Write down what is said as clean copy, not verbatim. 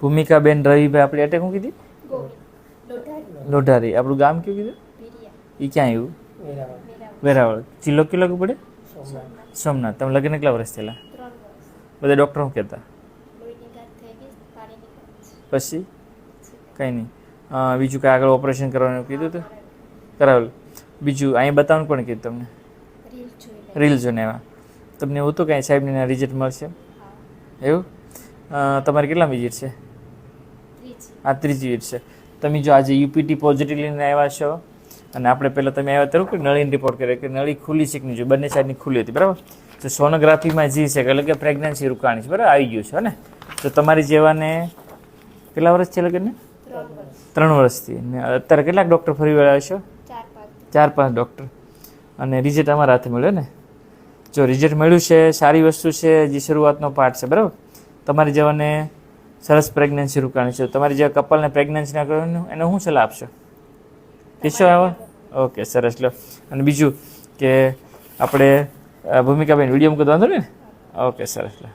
ભૂમિકાબેન રવિભાઈ આપણી અટેક શું કીધી? લોઢારી. આપણું ગામ કયું કીધું? એ ક્યાં આવ્યું? વેરાવળ. જિલ્લો કયો લાગુ પડે? સોમનાથ. તમે લગ્ન કેટલા વર્ષ થયેલા? બધા ડૉક્ટર શું કહેતા? પછી કંઈ નહીં. બીજું કાંઈ આગળ ઓપરેશન કરવાનું કીધું હતું? કરાવેલું. બીજું અહીં બતાવવાનું પણ કીધું તમને? રીલ જોઈને એવા તમને એવું તો કાંઈ સાહેબને રિઝલ્ટ મળશે એવું? તમારે કેટલા વિઝિટ છે? આ ત્રીજી વિઝિટ છે. તમે જો આજે યુપીટી પોઝિટિવ લઈને આવ્યા છો અને આપણે પહેલાં તમે આવ્યા ત્યારે કે નળીનો રિપોર્ટ કર્યો કે નળી ખુલ્લી છે કે નહીં, જો બંને સાઈડની ખુલ્લી હતી બરાબર. તો સોનોગ્રાફીમાં જે છે એટલે કે પ્રેગ્નન્સી રૂકાણી છે બરાબર, આવી ગયું છે ને. તો તમારી જેવાને કેટલા વર્ષ છે લગ્નને? 3 વર્ષથી. ને અત્યારે કેટલાક ડૉક્ટર ફરી વળ્યા છો? 4-5 ડૉક્ટર. અને રિઝલ્ટ અમારા હાથે મળ્યો ને. જો રિઝલ્ટ મળ્યું છે, સારી વસ્તુ છે, જે શરૂઆતનો પાર્ટ છે બરાબર. તમારી જેવાને સરસ પ્રેગ્નન્સી રૂકાણી છે. તમારી જે કપલને પ્રેગ્નન્સી ના કરવાનું એને શું સલાહ આપશો? કહેશો આવો? ઓકે સરસ. લો. અને બીજું કે આપણે ભૂમિકાબેન વિડીયો મૂકી વાંધો ને? ઓકે સરસ. લો.